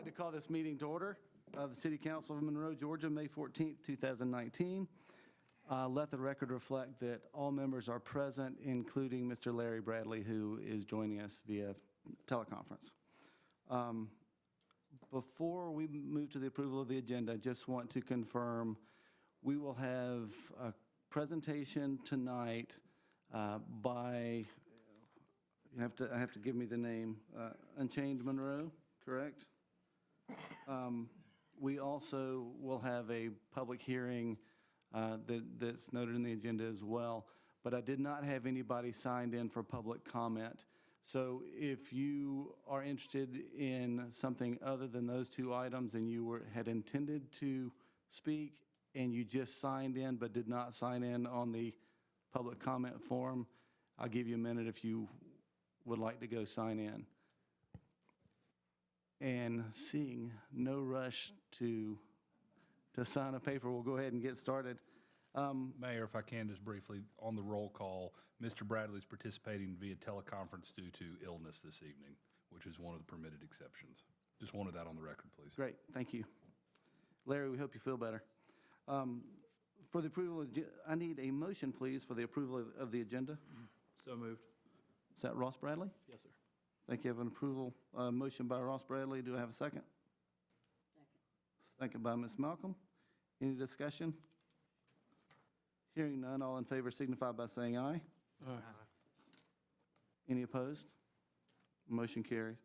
to call this meeting to order of the City Council of Monroe, Georgia, May 14th, 2019. Let the record reflect that all members are present, including Mr. Larry Bradley, who is joining us via teleconference. Before we move to the approval of the agenda, I just want to confirm we will have a presentation tonight by, I have to give me the name, Unchained Monroe, correct? We also will have a public hearing that's noted in the agenda as well, but I did not have anybody signed in for public comment. So if you are interested in something other than those two items and you had intended to speak and you just signed in but did not sign in on the public comment form, I'll give you a minute if you would like to go sign in. And seeing no rush to sign a paper, we'll go ahead and get started. Mayor, if I can just briefly, on the roll call, Mr. Bradley's participating via teleconference due to illness this evening, which is one of the permitted exceptions. Just wanted that on the record, please. Great, thank you. Larry, we hope you feel better. For the approval, I need a motion, please, for the approval of the agenda. So moved. Is that Ross Bradley? Yes, sir. Thank you. I have an approval motion by Ross Bradley. Do I have a second? Second by Ms. Malcolm. Any discussion? Hearing none, all in favor signify by saying aye. Aye. Any opposed? Motion carries.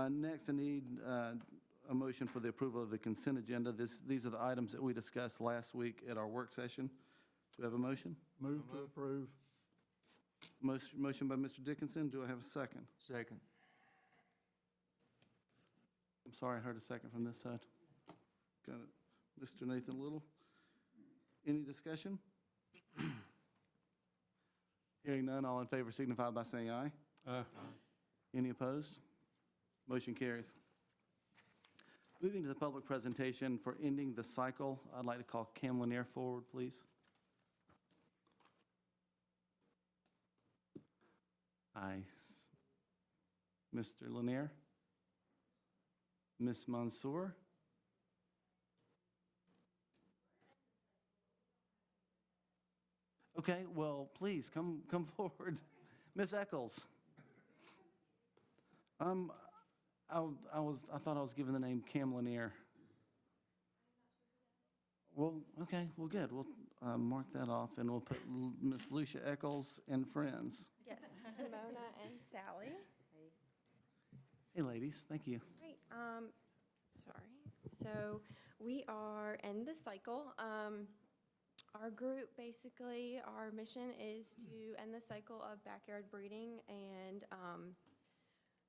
Next, I need a motion for the approval of the consent agenda. These are the items that we discussed last week at our work session. Do we have a motion? Move to approve. Motion by Mr. Dickinson. Do I have a second? Second. I'm sorry, I heard a second from this side. Got it. Mr. Nathan Little. Any discussion? Hearing none, all in favor signify by saying aye. Aye. Any opposed? Motion carries. Moving to the public presentation for ending the cycle, I'd like to call Cam Lanier forward, please. Aye. Mr. Lanier? Ms. Mansour? Okay, well, please, come forward. Ms. Eccles? I thought I was given the name Cam Lanier. Well, okay, well, good. We'll mark that off, and we'll put Ms. Lucia Eccles and friends. Yes, Mona and Sally. Hey, ladies, thank you. Great. Sorry. So we are in the cycle. Our group, basically, our mission is to end the cycle of backyard breeding and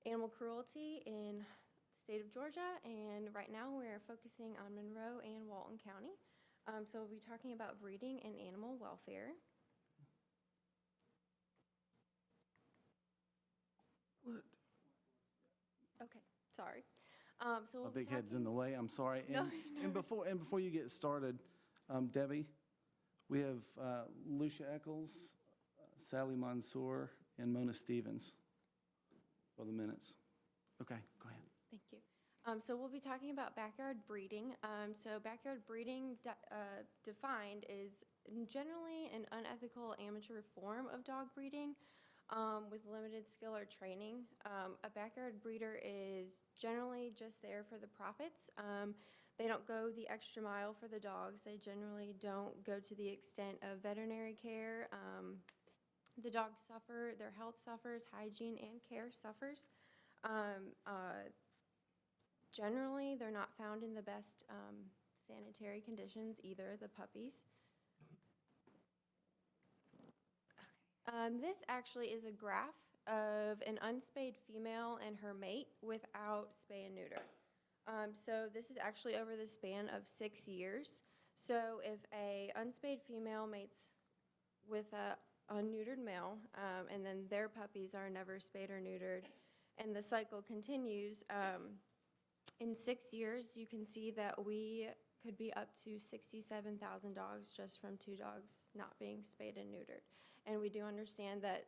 animal cruelty in the state of Georgia. And right now, we're focusing on Monroe and Walton County. So we'll be talking about breeding and animal welfare. What? Okay, sorry. So My we'll be big head's in talking- the way, I'm sorry. No, And before you get started, Debbie, we have Lucia Eccles, Sally Mansour, and Mona Stevens for the minutes. Okay, go ahead. Thank you. So we'll be talking about backyard breeding. So backyard breeding defined is generally an unethical amateur form of dog breeding with limited skill or training. A backyard breeder is generally just there for the profits. They don't go the extra mile for the dogs. They generally don't go to the extent of veterinary care. The dogs suffer, their health suffers, hygiene and care suffers. Generally, they're not found in the best sanitary conditions either, the puppies. Okay. This actually is a graph of an unspayed female and her mate without spay and neuter. So this is actually over the span of 6 years. So if a unspayed female mates with a unneutered male, and then their puppies are never spayed or neutered, and the cycle continues, in 6 years, you can see that we could be up to 67,000 dogs just from 2 dogs not being spayed and neutered. And we do understand that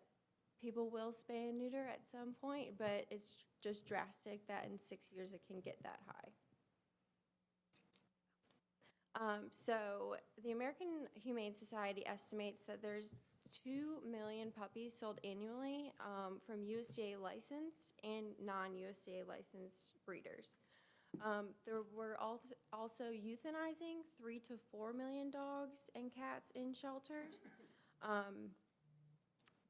people will spay and neuter at some point, but it's just drastic that in 6 years it can get that high. So the American Humane Society estimates that there's 2 million puppies sold annually from USDA licensed and non-USDA licensed breeders. There were also euthanizing 3 to 4 million dogs and cats in shelters.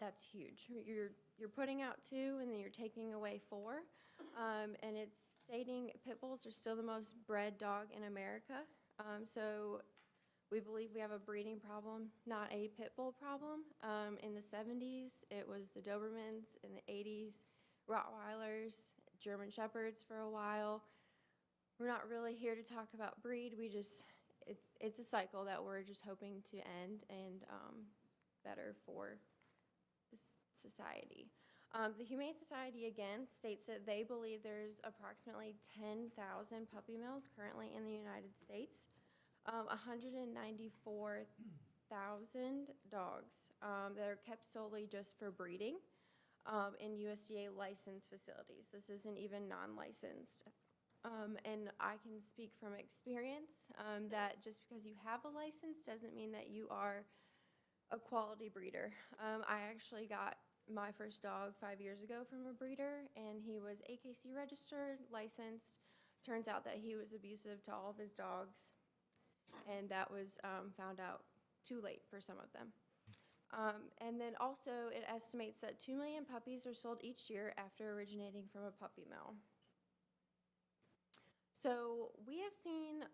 That's huge. You're putting out 2 and then you're taking away 4. And it's stating pit bulls are still the most bred dog in America. So we believe we have a breeding problem, not a pit bull problem. In the 70s, it was the Dobermans. In the 80s, Rottweilers, German Shepherds for a while. We're not really here to talk about breed. It's a cycle that we're just hoping to end and better for the society. The Humane Society, again, states that they believe there's approximately 10,000 puppy mills currently in the United States, 194,000 dogs that are kept solely just for breeding in USDA licensed facilities. This isn't even non-licensed. And I can speak from experience that just because you have a license doesn't mean that you are a quality breeder. I actually got my first dog 5 years ago from a breeder, and he was AKC registered, licensed. Turns out that he was abusive to all of his dogs, and that was found out too late for some of them. And then also it estimates that 2 million puppies are sold each year after originating from a puppy mill. So we have seen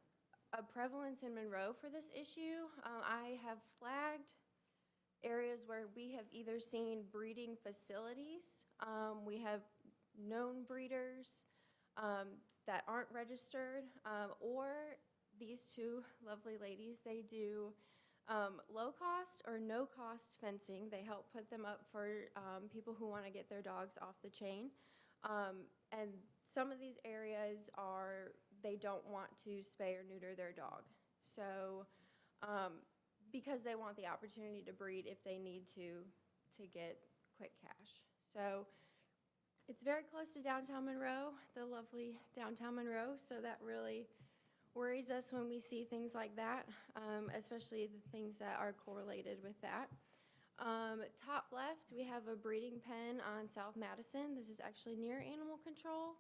a prevalence in Monroe for this issue. I have flagged areas where we have either seen breeding facilities, we have known breeders that aren't registered, or these 2 lovely ladies, they do low cost or no cost fencing. They help put them up for people who want to get their dogs off the chain. And some of these areas they don't want to spay or neuter their dog. So, because they want the opportunity to breed if they need to get quick cash. So, it's very close to downtown Monroe, the lovely downtown Monroe, so that really worries us when we see things like that, especially the things that are correlated with that. Top left, we have a breeding pen on South Madison. This is actually near animal control.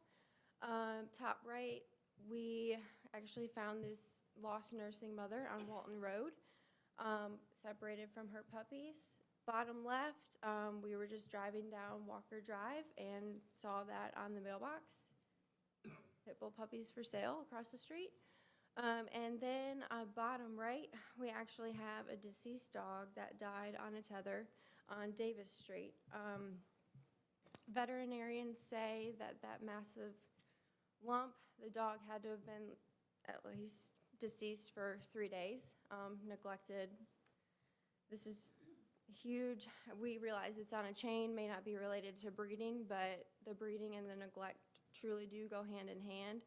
Top right, we actually found this lost nursing mother on Walton Road, separated from her puppies. Bottom left, we were just driving down Walker Drive and saw that on the mailbox. Pit bull puppies for sale across the street. And then bottom right, we actually have a deceased dog that died on a tether on Davis Street. Veterinarians say that massive lump, the dog had to have been at least deceased for 3 days, neglected. This is huge. We realize it's on a chain, may not be related to breeding, but the breeding and the neglect truly do go hand in hand.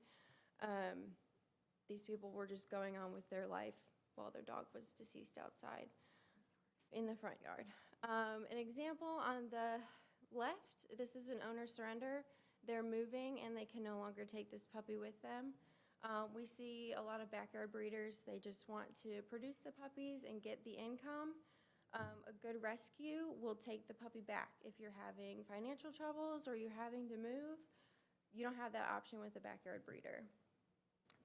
These people were just going on with their life while their dog was deceased outside in the front yard. An example on the left, this is an owner surrender. They're moving and they can no longer take this puppy with them. We see a lot of backyard breeders, they just want to produce the puppies and get the income. A good rescue will take the puppy back. If you're having financial troubles or you're having to move, you don't have that option with a backyard breeder.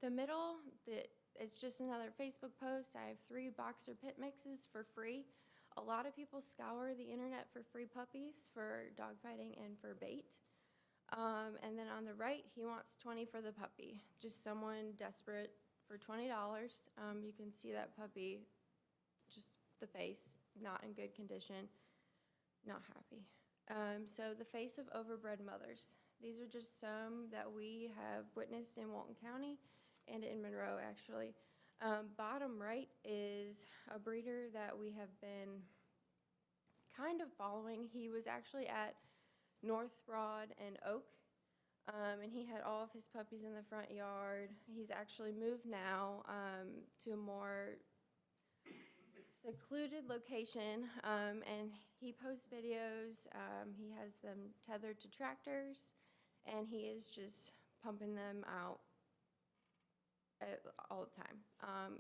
The middle, it's just another Facebook post. I have 3 boxer pit mixes for free. A lot of people scour the internet for free puppies for dogfighting and for bait. And then on the right, he wants $20 for the puppy. Just someone desperate for $20. You can see that puppy, just the face, not in good condition, not happy. So the face of overbred mothers. These are just some that we have witnessed in Walton County and in Monroe, actually. Bottom right is a breeder that we have been kind of following. He was actually at North Broad and Oak, and he had all of his puppies in the front yard. He's actually moved now to a more secluded location, and he posts videos. He has them tethered to tractors, and he is just pumping them out all the time.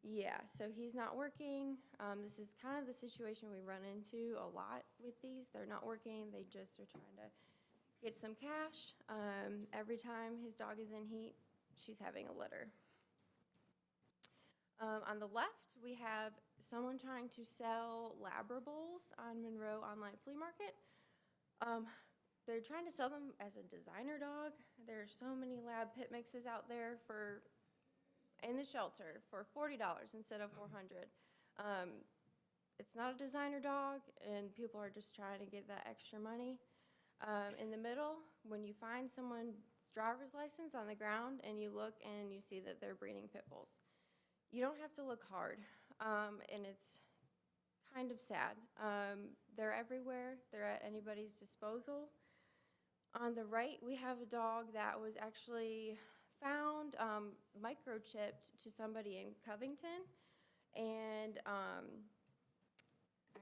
Yeah, so he's not working. This is kind of the situation we run into a lot with these. They're not working. They just are trying to get some cash. Every time his dog is in heat, she's having a litter. On the left, we have someone trying to sell Labrables on Monroe Online Flea Market. They're trying to sell them as a designer dog. There are so many lab pit mixes out there in the shelter for $40 instead of $400. It's not a designer dog, and people are just trying to get that extra money. In the middle, when you find someone's driver's license on the ground and you look and you see that they're breeding pit bulls, you don't have to look hard, and it's kind of sad. They're everywhere. They're at anybody's disposal. On the right, we have a dog that was actually found microchipped to somebody in Covington, and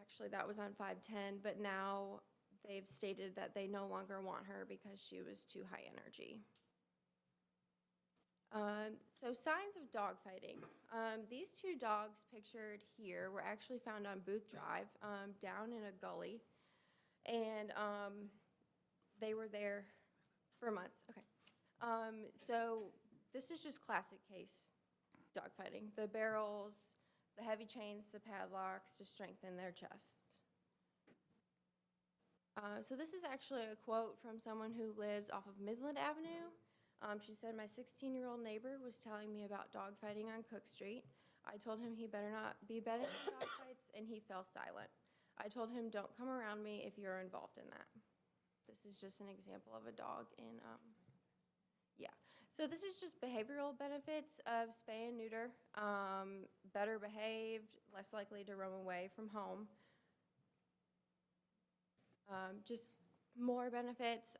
actually that was on 510, but now they've stated that they no longer want her because she was too high energy. So signs of dog fighting. These two dogs pictured here were actually found on Booth Drive, down in a gully, and they were there for months. Okay. So this is just classic case dog fighting. The barrels, the heavy chains, the padlocks to strengthen their chests. So this is actually a quote from someone who lives off of Midland Avenue. She said, "My 16-year-old neighbor was telling me about dog fighting on Cook Street. I told him he better not be betting on dog fights, and he fell silent. I told him, don't come around me if you're involved in that." This is just an example of a dog in, yeah. So this is just behavioral benefits of spay and neuter. Better behaved, less likely to roam away from home. Just more benefits.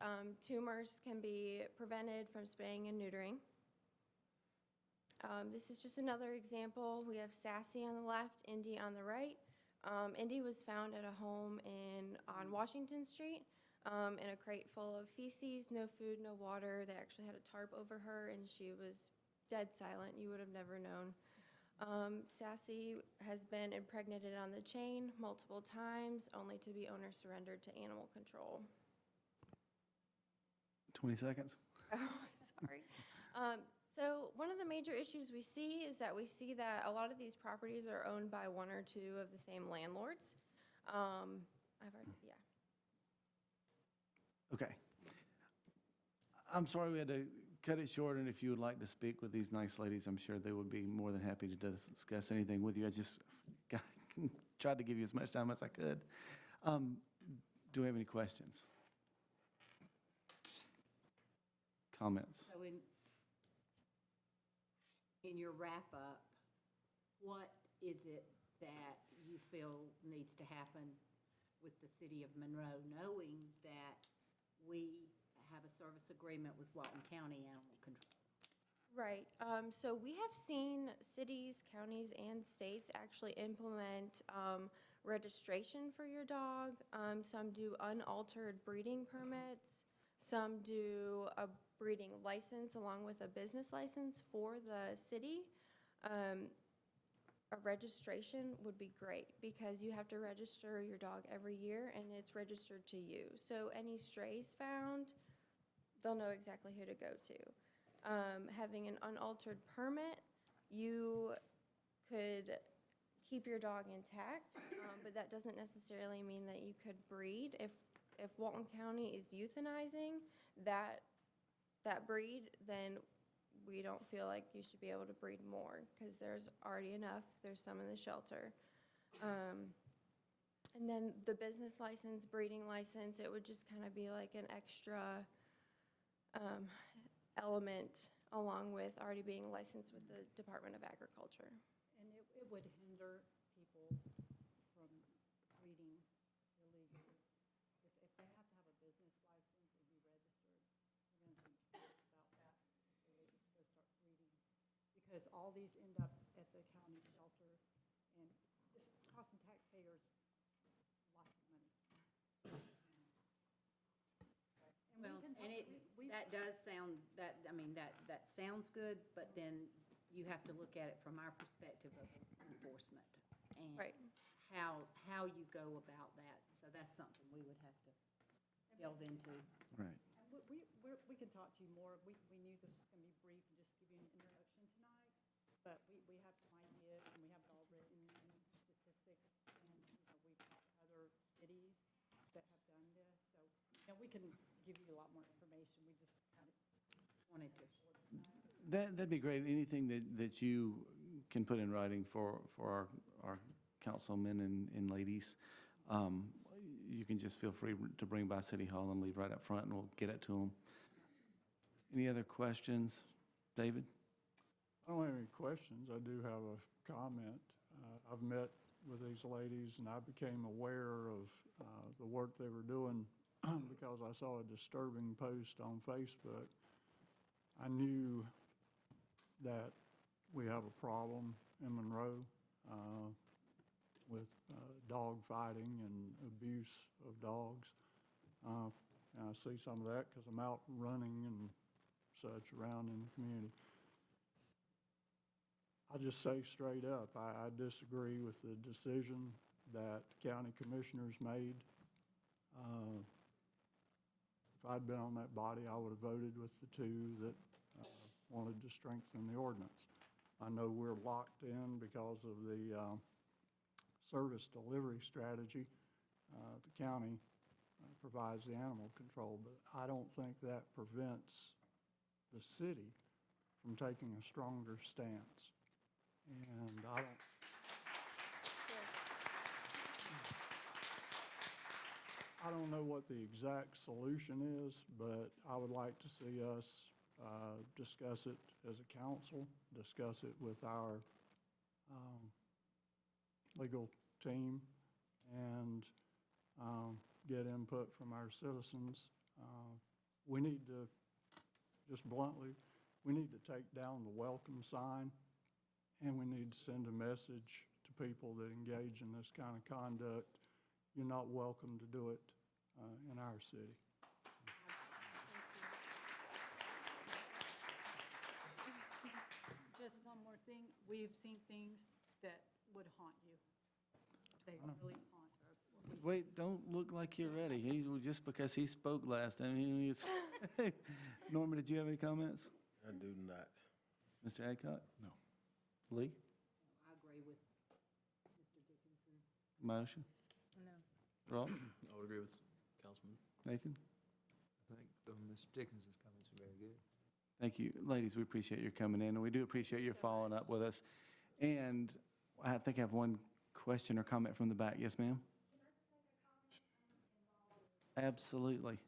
Tumors can be prevented from spaying and neutering. This is just another example. We have Sassy on the left, Indy on the right. Indy was found at a home on Washington Street in a crate full of feces, no food, no water. They actually had a tarp over her, and she was dead silent. You would have never known. Sassy has been impregnated on the chain multiple times, only to be owner surrendered to animal control. 20 seconds. Oh, sorry. So one of the major issues we see is that a lot of these properties are owned by one or two of the same landlords. Yeah. Okay. I'm sorry we had to cut it short, and if you would like to speak with these nice ladies, I'm sure they would be more than happy to discuss anything with you. I just tried to give you as much time as I could. Do we have any questions? Comments? So in your wrap-up, what is it that you feel needs to happen with the city of Monroe, knowing that we have a service agreement with Walton County Animal Control? Right. So we have seen cities, counties, and states actually implement registration for your dog. Some do unaltered breeding permits. Some do a breeding license along with a business license for the city. A registration would be great because you have to register your dog every year, and it's registered to you. So any strays found, they'll know exactly who to go to. Having an unaltered permit, you could keep your dog intact, but that doesn't necessarily mean that you could breed. If Walton County is euthanizing that breed, then we don't feel like you should be able to breed more because there's already enough. There's some in the shelter. And then the business license, breeding license, it would just kind of be like an extra element along with already being licensed with the Department of Agriculture. And it would hinder people from breeding illegally. If they have to have a business license and be registered, we're going to think twice about that before they just go start breeding. Because all these end up at the county shelter, and It's costing taxpayers lots of money. And Well, we can and talk- it, we- that does sound, that sounds good, but then you have to look at it from our perspective of enforcement. And Right. how you go about that. So that's something we would have to delve into. Right. We can talk to you more. We knew this was going to be brief and just give you an introduction tonight, but we have some ideas, and we have it all written in statistics, and, we've got other cities that have done this, so, we can give you a lot more information. We just kind of Wanted to. That'd be great. Anything that you can put in writing for our councilmen and ladies, you can just feel free to bring by City Hall and leave right up front, and we'll get it to them. Any other questions? David? I don't have any questions. I do have a comment. I've met with these ladies, and I became aware of the work they were doing because I saw a disturbing post on Facebook. I knew that we have a problem in Monroe with dog fighting and abuse of dogs. And I see some of that because I'm out running and such around in the community. I'll just say straight up, I disagree with the decision that the county commissioners made. If I'd been on that body, I would have voted with the two that wanted to strengthen the ordinance. I know we're locked in because of the service delivery strategy. The county provides the animal control, but I don't think that prevents the city from taking a stronger stance. And I don't know what the exact solution is, but I would like to see us discuss it as a council, discuss it with our legal team, and get input from our citizens. We need to, just bluntly, we need to take down the welcome sign, and we need to send a message to people that engage in this kind of conduct. You're not welcome to do it in our city. Just one more thing, we've seen things that would haunt you. They really haunt us. when we Wait, don't look like you're ready. Just because he spoke last, I mean, it's, Norma, did you have any comments? I do not. Mr. Adcock? No. Lee? I agree with Mr. Dickinson. Motion? No. Ross? I would agree with Councilman. Nathan? I think Mr. Dickinson's comments are very good. Thank you. Ladies, we appreciate your coming in, and we do appreciate your following up with us. And I think I have one question or comment from the back. Yes, ma'am? Absolutely.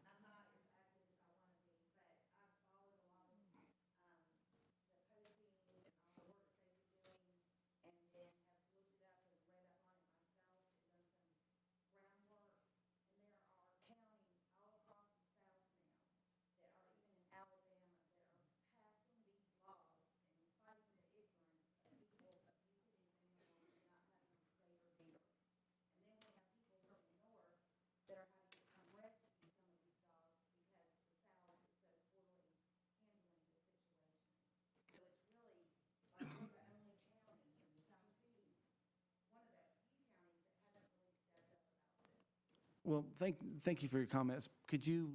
Well, thank you for your comments. Could you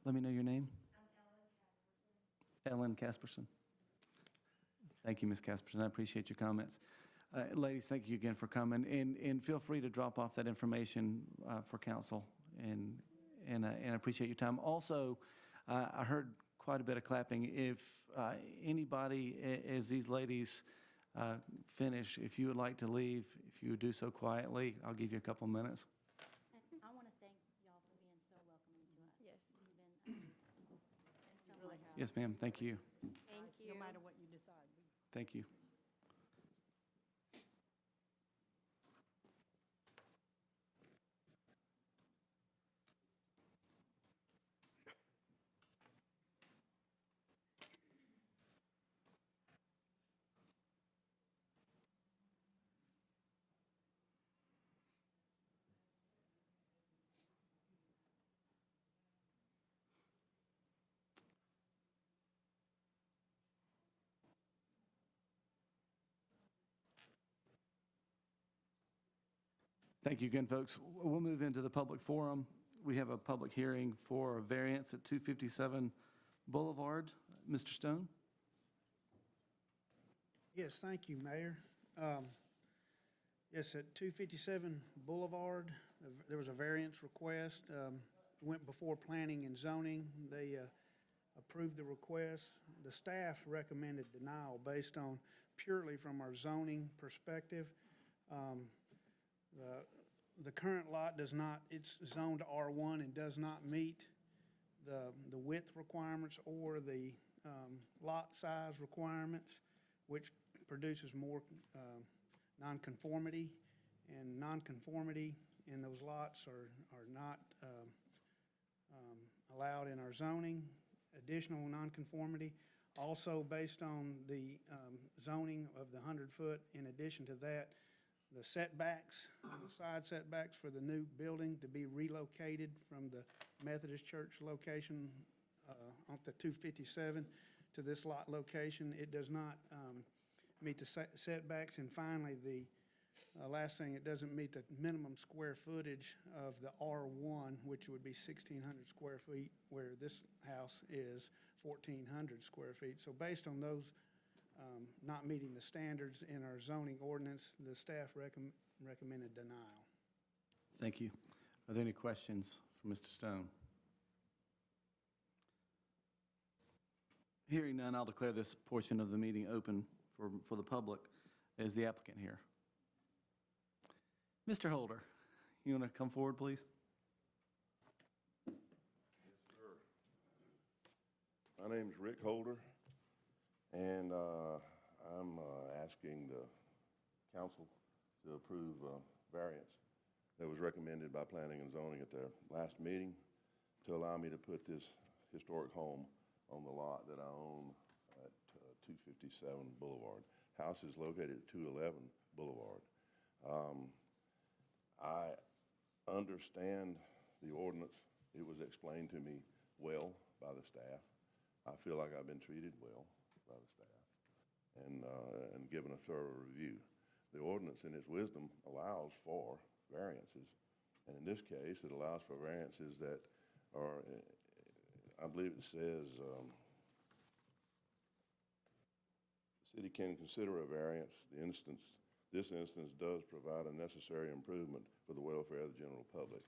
let me know your name? I'm Ellen Casperson. Thank you, Ms. Casperson. I appreciate your comments. Ladies, thank you again for coming, and feel free to drop off that information for council, and I appreciate your time. Also, I heard quite a bit of clapping. If anybody, as these ladies finish, if you would like to leave, if you would do so quietly, I'll give you a couple minutes. I want to thank y'all for being so welcoming to us. Yes. You've been so really much. have. Yes, ma'am. Thank you. Thank you. No matter what you decide. Thank you. Thank you again, folks. We'll move into the public forum. We have a public hearing for a variance at 257 Boulevard. Mr. Stone? Yes, thank you, Mayor. Yes, at 257 Boulevard, there was a variance request. Went before Planning and Zoning. They approved the request. The staff recommended denial based on purely from our zoning perspective. The current lot does not, it's zoned R1 and does not meet the width requirements or the lot size requirements, which produces more nonconformity, and nonconformity in those lots are not allowed in our zoning. Additional nonconformity, also based on the zoning of the 100-foot. In addition to that, the setbacks, the side setbacks for the new building to be relocated from the Methodist Church location on the 257 to this lot location. It does not meet the setbacks. And finally, the last thing, it doesn't meet the minimum square footage of the R1, which would be 1,600 square feet, where this house is 1,400 square feet. So based on those not meeting the standards in our zoning ordinance, the staff recommended denial. Thank you. Are there any questions for Mr. Stone? Hearing none, I'll declare this portion of the meeting open for the public. Is the applicant here? Mr. Holder, you want to come forward, please? My name's Rick Holder, and I'm asking the council to approve a variance that was recommended by Planning and Zoning at their last meeting to allow me to put this historic home on the lot that I own at 257 Boulevard. House is located at 211 Boulevard. I understand the ordinance. It was explained to me well by the staff. I feel like I've been treated well by the staff and given a thorough review. The ordinance in its wisdom allows for variances, and in this case, it allows for variances that are, I believe it says, the city can consider a variance. This instance does provide a necessary improvement for the welfare of the general public.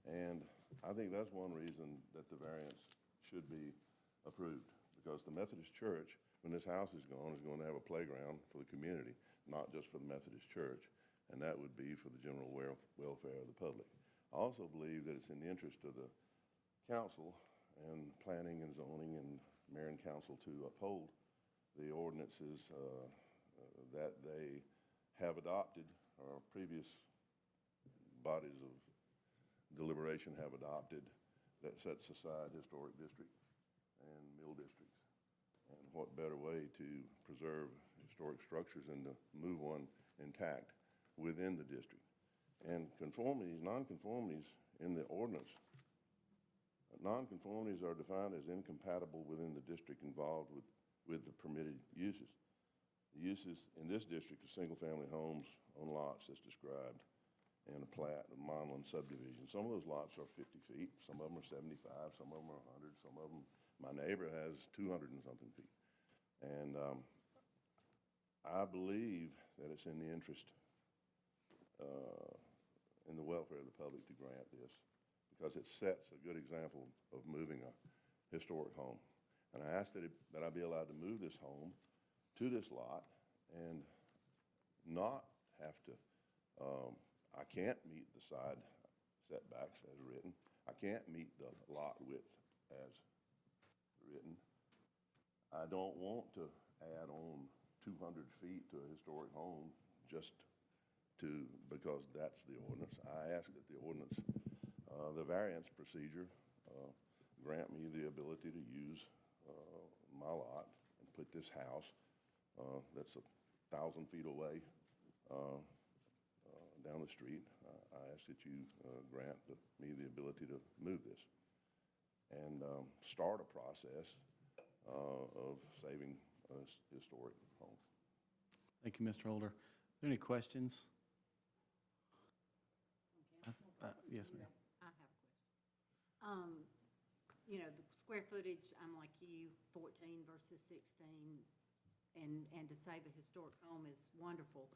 And I think that's one reason that the variance should be approved, because the Methodist Church, when this house is going to have a playground for the community, not just for the Methodist Church, and that would be for the general welfare of the public. I also believe that it's in the interest of the council and Planning and Zoning and Mayor and Council to uphold the ordinances that they have adopted, or previous bodies of deliberation have adopted, that sets aside historic districts and mill districts. And what better way to preserve historic structures than to move one intact within the district. And nonconformities in the ordinance, nonconformities are defined as incompatible within the district involved with the permitted uses. The uses in this district are single-family homes on lots as described in a plat of Monland subdivision. Some of those lots are 50 feet, some of them are 75, some of them are 100, some of them, my neighbor has 200 and something feet. And I believe that it's in the interest, in the welfare of the public to grant this, because it sets a good example of moving a historic home. And I ask that I be allowed to move this home to this lot and not have to, I can't meet the side setbacks as written. I can't meet the lot width as written. I don't want to add on 200 feet to a historic home just because that's the ordinance. I ask that the ordinance, the variance procedure, grant me the ability to use my lot and put this house that's 1,000 feet away down the street. I ask that you grant me the ability to move this and start a process of saving a historic home. Thank you, Mr. Holder. Are there any questions? Yes, ma'am. I have a question. You know, the square footage, I'm like you, 14 versus 16, and to save a historic home is wonderful.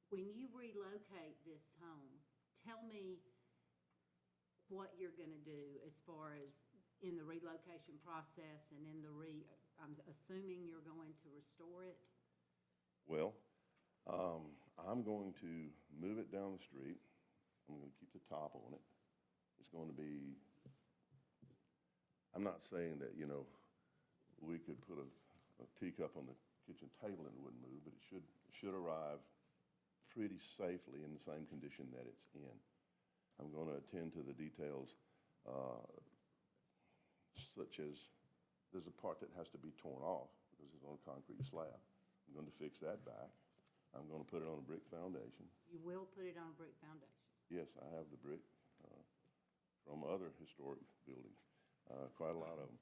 When you relocate this home, tell me what you're going to do as far as in the relocation process and in the I'm assuming you're going to restore it? Well, I'm going to move it down the street. I'm going to keep the top on it. It's going to be, I'm not saying that, you know, we could put a teacup on the kitchen table and it wouldn't move, but it should arrive pretty safely in the same condition that it's in. I'm going to attend to the details, such as there's a part that has to be torn off because it's on a concrete slab. I'm going to fix that back. I'm going to put it on a brick foundation. You will put it on a brick foundation? Yes, I have the brick from other historic buildings, quite a lot of them.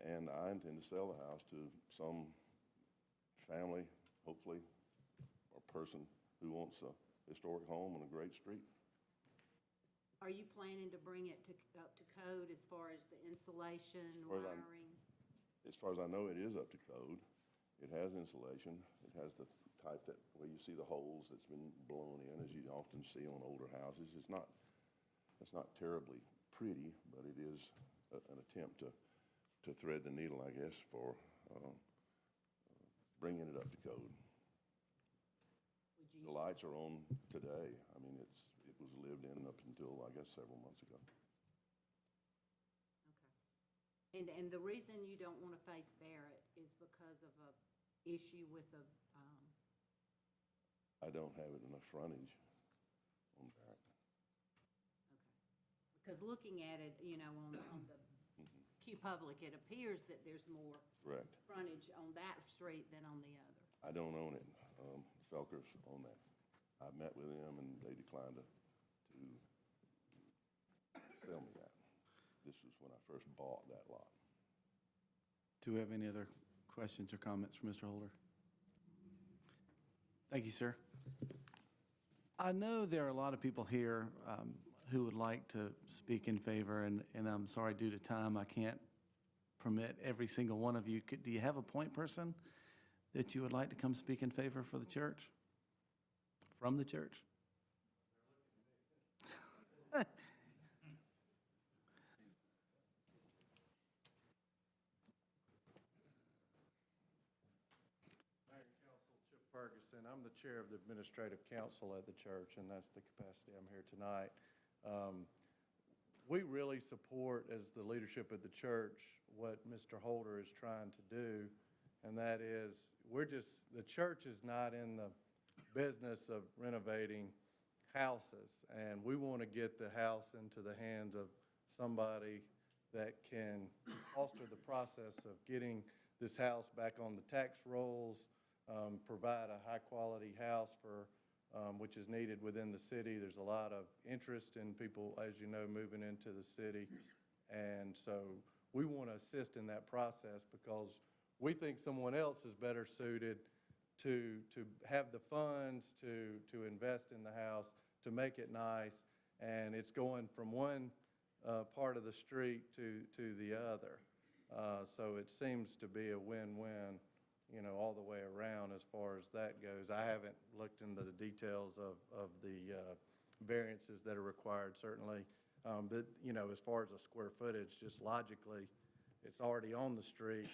And I intend to sell the house to some family, hopefully, or person who wants a historic home on a great street. Are you planning to bring it up to code as far as the insulation, far as wiring? As far as I know, it is up to code. It has insulation. It has the type that, where you see the holes that's been blown in, as you often see on older houses. It's not terribly pretty, but it is an attempt to thread the needle, I guess, for bringing it up to code. Would you? The lights are on today. I mean, it was lived in up until, I guess, several months ago. Okay. And the reason you don't want to face Barrett is because of a issue with a, I don't have it enough frontage on Barrett. okay. Because looking at it, you know, on the Q Public, it appears that there's more Correct. frontage on that street than on the other. I don't own it. Felker's own that. I met with them and they declined to sell me that. This was when I first bought that lot. Do we have any other questions or comments for Mr. Holder? Thank you, sir. I know there are a lot of people here who would like to speak in favor, and I'm sorry, due to time, I can't permit every single one of you. Do you have a point person that you would like to come speak in favor for the church? From the church? Ferguson. I'm the chair of the administrative council at the church, and that's the capacity I'm here tonight. We really support, as the leadership of the church, what Mr. Holder is trying to do, and that is, the church is not in the business of renovating houses, and we want to get the house into the hands of somebody that can foster the process of getting this house back on the tax rolls, provide a high-quality house which is needed within the city. There's a lot of interest in people, as you know, moving into the city. And so we want to assist in that process because we think someone else is better suited to have the funds to invest in the house, to make it nice. And it's going from one part of the street to the other. So it seems to be a win-win, you know, all the way around as far as that goes. I haven't looked into the details of the variances that are required, certainly. But, you know, as far as the square footage, just logically, it's already on the street.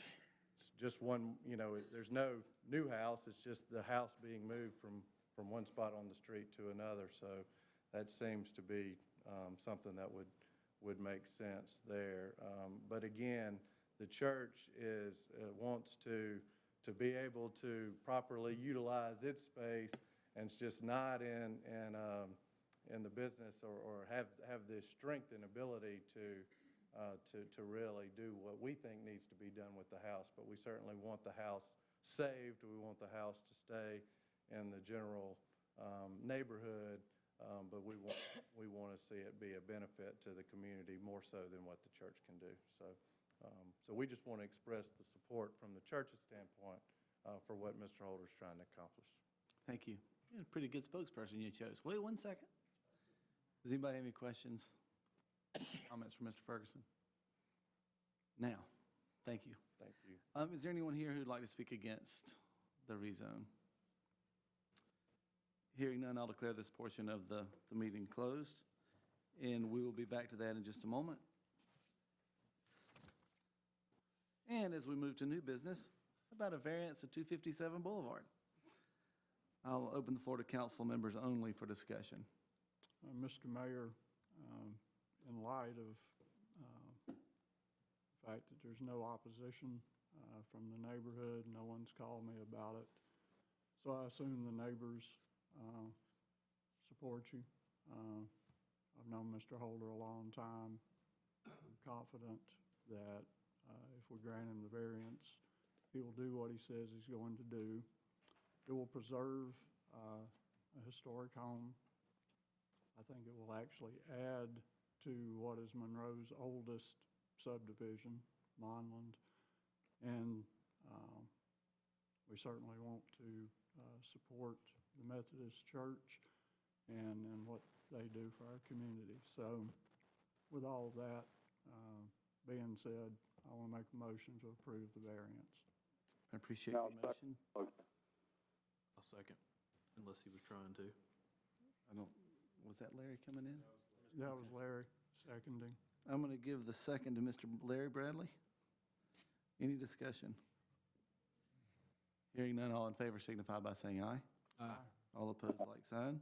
It's just one, you know, there's no new house. It's just the house being moved from one spot on the street to another. So that seems to be something that would make sense there. But again, the church wants to be able to properly utilize its space, and it's just not in the business or have the strength and ability to really do what we think needs to be done with the house. But we certainly want the house saved. We want the house to stay in the general neighborhood, but we want to see it be a benefit to the community more so than what the church can do. So we just want to express the support from the church's standpoint for what Mr. Holder is trying to accomplish. Thank you. You're a pretty good spokesperson you chose. Wait 1 second. Does anybody have any questions, comments for Mr. Ferguson? Now, thank you. Thank you. Is there anyone here who'd like to speak against the rezone? Hearing none, I'll declare this portion of the meeting closed, and we will be back to that in just a moment. And as we move to new business, how about a variance of 257 Boulevard? I'll open the floor to council members only for discussion. Mr. Mayor, in light of the fact that there's no opposition from the neighborhood, no one's called me about it, so I assume the neighbors support you. I've known Mr. Holder a long time. I'm confident that if we grant him the variance, he will do what he says he's going to do. It will preserve a historic home. I think it will actually add to what is Monroe's oldest subdivision, Monland. And we certainly want to support the Methodist Church and what they do for our community. So with all of that being said, I want to make a motion to approve the variance. I appreciate your motion. I'll second, unless he was trying to. Was that Larry coming in? That was Larry seconding. I'm going to give the second to Mr. Larry Bradley. Any discussion? Hearing none, all in favor signify by saying aye. Aye. All opposed, like sign.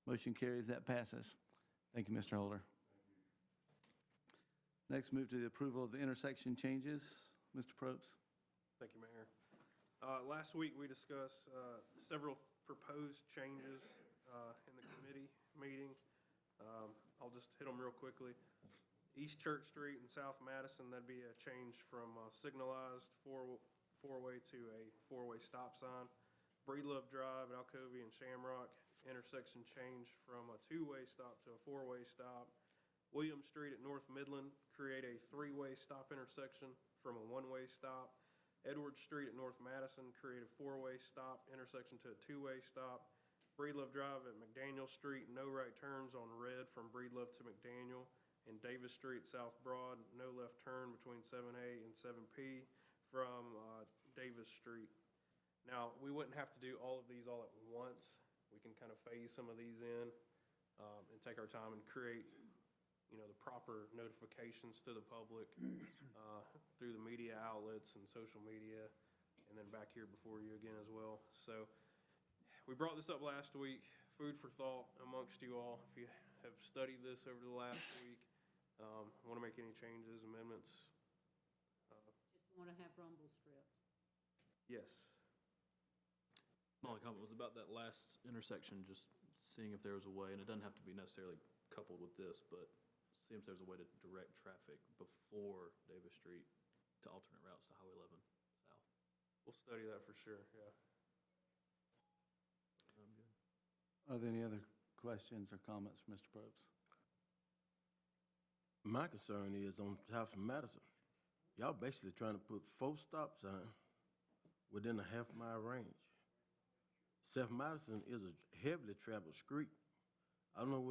Motion carries, that passes. Thank you, Mr. Holder. Next, move to the approval of the intersection changes. Mr. Probst. Thank you, Mayor. Last week, we discussed several proposed changes in the committee meeting. I'll just hit them real quickly. East Church Street and South Madison, that'd be a change from signalized four-way to a four-way stop sign. Breedlove Drive, Alcovy, and Shamrock intersection change from a two-way stop to a four-way stop. William Street at North Midland, create a three-way stop intersection from a one-way stop. Edward Street at North Madison, create a four-way stop intersection to a two-way stop. Breedlove Drive at McDaniel Street, no right turns on red from Breedlove to McDaniel. And Davis Street, South Broad, no left turn between 7A and 7P from Davis Street. Now, we wouldn't have to do all of these all at once. We can kind of phase some of these in and take our time and create, the proper notifications to the public through the media outlets and social media, and then back here before you again as well. So we brought this up last week, food for thought amongst you all. If you have studied this over the last week, want to make any changes, amendments? Just want to have rumble strips. Yes. My only comment was about that last intersection, just seeing if there was a way, and it doesn't have to be necessarily coupled with this, but see if there's a way to direct traffic before Davis Street to alternate routes to Highway 11 south. We'll study that for sure, yeah. I'm good. Are there any other questions or comments for Mr. Probst? My concern is on South Madison. Y'all basically trying to put 4 stop signs within a half-mile range. South Madison is a heavily traveled street. I don't know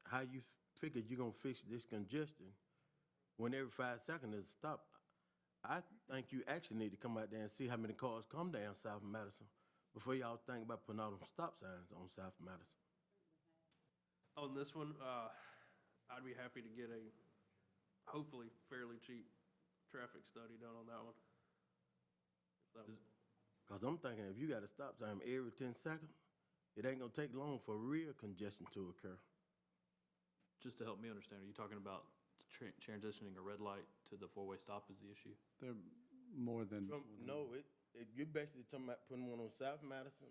how you figured you're going to fix this congestion when every 5 seconds is a stop. I think you actually need to come out there and see how many cars come down South Madison before y'all think about putting all them stop signs on South Madison. On this one, I'd be happy to get a hopefully fairly cheap traffic study done on that one. Because I'm thinking if you got a stop sign every 10 seconds, it ain't going to take long for real congestion to occur. Just to help me understand, are you talking about transitioning a red light to the four-way stop is the issue? They're more than. You're basically talking about putting one on South Madison.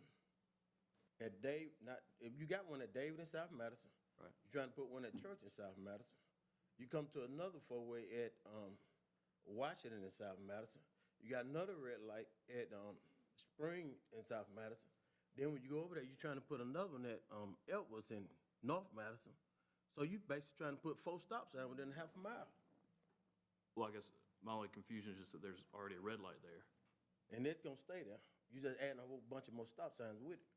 If you got one at David and South Madison, right. You're trying to put one at Church in South Madison. You come to another four-way at Washington in South Madison. You got another red light at Spring in South Madison. Then when you go over there, you're trying to put another one at Eltworth in North Madison. So you basically trying to put 4 stop signs within half a mile. Well, I guess my only confusion is just that there's already a red light there. And it's going to stay there. You just adding a whole bunch of more stop signs with it.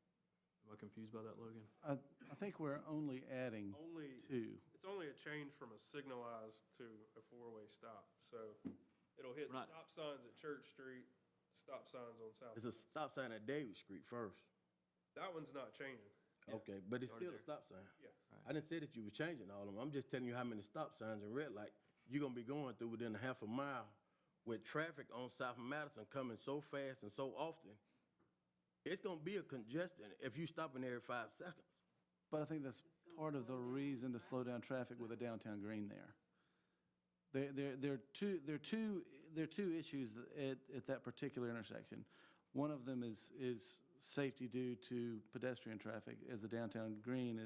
Am I confused by that, Logan? I think we're only adding Only, two. it's only a change from a signalized to a four-way stop. So it'll hit We're not- stop signs at Church Street, stop signs on South. It's a stop sign at Davis Street first. That one's not changing. Okay, but it's Already still a stop sign. Yeah. I didn't say that you were changing all of them. I'm just telling you how many stop signs and red light you're gonna be going through within a half a mile with traffic on South Madison coming so fast and so often. It's gonna be a congestion if you stopping every 5 seconds. But I think that's part of the reason to slow down traffic with a downtown green there. There are two issues at that particular intersection. One of them is safety due to pedestrian traffic as the downtown green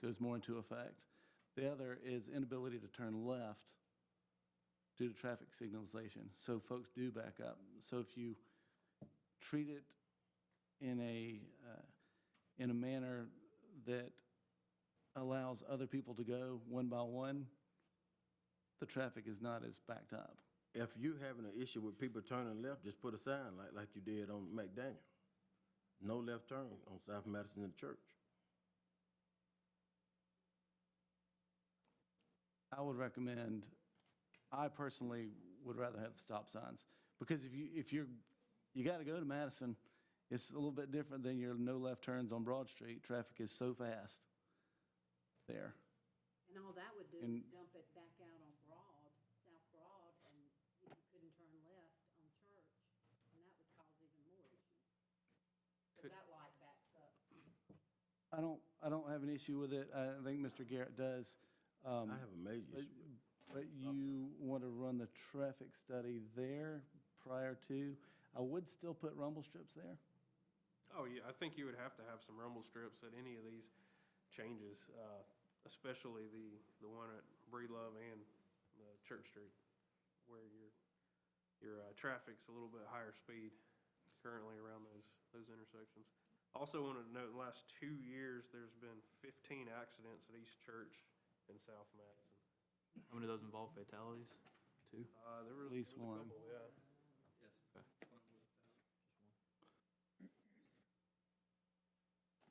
goes more into effect. The other is inability to turn left due to traffic signalization, so folks do back up. So if you treat it in a manner that allows other people to go one by one, the traffic is not as backed up. If you having an issue with people turning left, just put a sign like you did on McDaniel. No left turn on South Madison and Church. I would recommend, I personally would rather have the stop signs, because you got to go to Madison, it's a little bit different than your no left turns on Broad Street. Traffic is so fast there. And all that would do And- is dump it back out on Broad, South Broad, and you couldn't turn left on Church, and that would cause even more issues. Because that light backs up. I don't have an issue with it. I think Mr. Garrett does. I have a major But issue with but you want to run the traffic study there prior to? I would still put rumble strips there. Oh, yeah, I think you would have to have some rumble strips at any of these changes, especially the one at Breedlove and Church Street, where your traffic's a little bit higher speed currently around those intersections. Also wanted to note, in the last 2 years, there's been 15 accidents at East Church in South Madison. How many of those involve fatalities, too? There was At least there was a one. couple, yeah.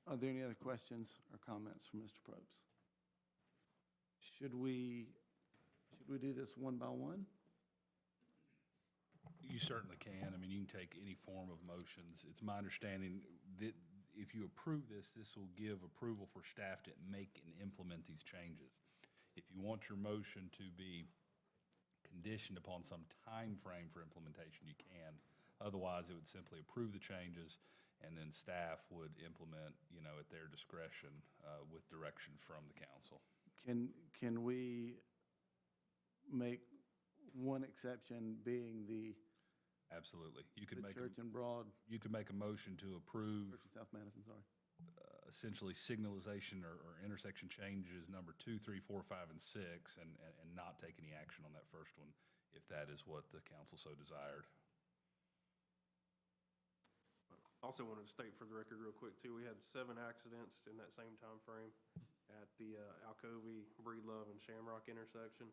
Are there any other questions or comments from Mr. Probst? Should we do this one by one? You certainly can. I mean, you can take any form of motions. It's my understanding that if you approve this, this will give approval for staff to make and implement these changes. If you want your motion to be conditioned upon some time frame for implementation, you can. Otherwise, it would simply approve the changes, and then staff would implement, at their discretion with direction from the council. Can we make one exception being the Absolutely. You could make, Church and Broad, you could make a motion to approve Church and South Madison, sorry. essentially signalization or intersection changes number 2, 3, 4, 5, and 6, and not take any action on that first one, if that is what the council so desired. Also wanted to state for the record real quick too, we had 7 accidents in that same time frame at the Alcovey, Breedlove, and Shamrock intersection,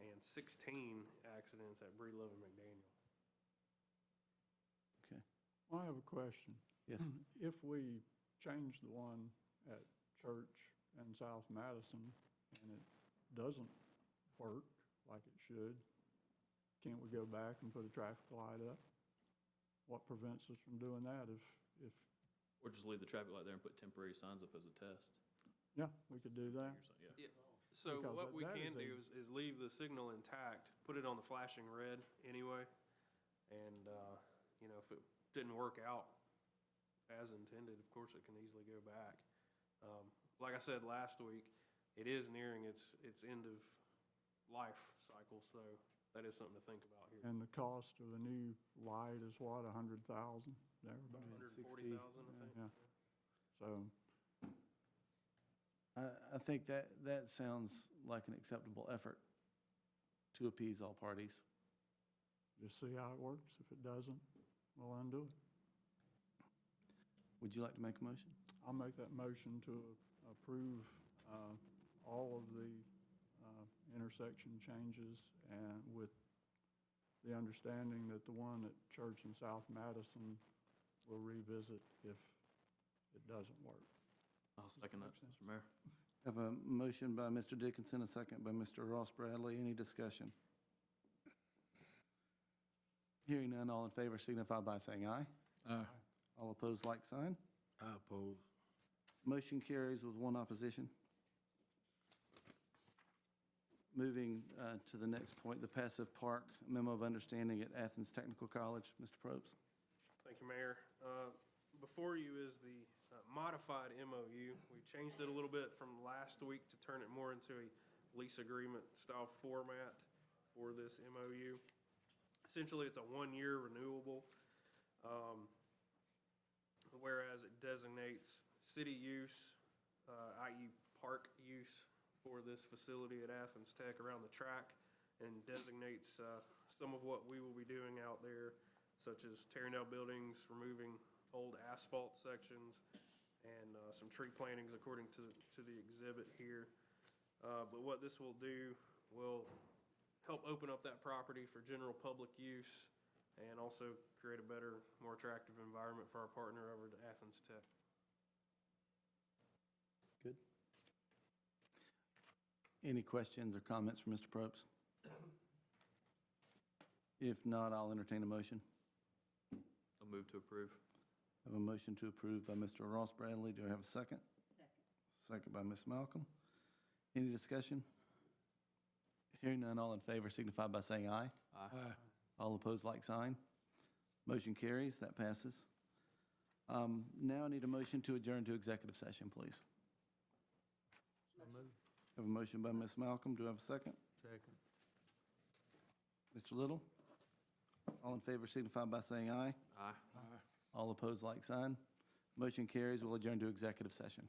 and 16 accidents at Breedlove and McDaniel. Okay. Well, I have a question. Yes. If we change the one at Church and South Madison and it doesn't work like it should, can't we go back and put a traffic light up? What prevents us from doing that if, Or just leave the traffic light there and put temporary signs up as a test? yeah, we could do that? Yeah. So Because what we that can is do is leave the signal intact, put it on the flashing red anyway, and, if it didn't work out as intended, of course, it can easily go back. Like I said last week, it is nearing its end of life cycle, so that is something to think about here. And the cost of a new light is what, 100,000? There, about? 140,000, I think. Yeah. So, I think that sounds like an acceptable effort to appease all parties. just see how it works. If it doesn't, we'll undo it. Would you like to make a motion? I'll make that motion to approve all of the intersection changes, and with the understanding that the one at Church and South Madison will revisit if it doesn't work. I'll second that, Mr. Mayor. Have a motion by Mr. Dickinson, a second by Mr. Ross Bradley. Any discussion? Hearing none, all in favor signify by saying aye. Aye. All opposed, like sign. I oppose. Motion carries with one opposition. Moving to the next point, the passive park memo of understanding at Athens Technical College. Mr. Probst. Thank you, Mayor. Before you is the modified MOU. We changed it a little bit from last week to turn it more into a lease agreement style format for this MOU. Essentially, it's a one-year renewable, whereas it designates city use, i.e. park use for this facility at Athens Tech around the track, and designates some of what we will be doing out there, such as tearing down buildings, removing old asphalt sections, and some tree plantings according to the exhibit here. But what this will do will help open up that property for general public use and also create a better, more attractive environment for our partner over at Athens Tech. Good. Any questions or comments from Mr. Probst? If not, I'll entertain a motion. I'll move to approve. I have a motion to approve by Mr. Ross Bradley. Do I have a second? Second. Second by Ms. Malcolm. Any discussion? Hearing none, all in favor signify by saying aye. Aye. All opposed, like sign. Motion carries. That passes. Now I need a motion to adjourn to executive session, please. So moved. I have a motion by Ms. Malcolm. Do I have a second? Second. Mr. Little? All in favor signify by saying aye. Aye. All opposed, like sign. Motion carries. We'll adjourn to executive session.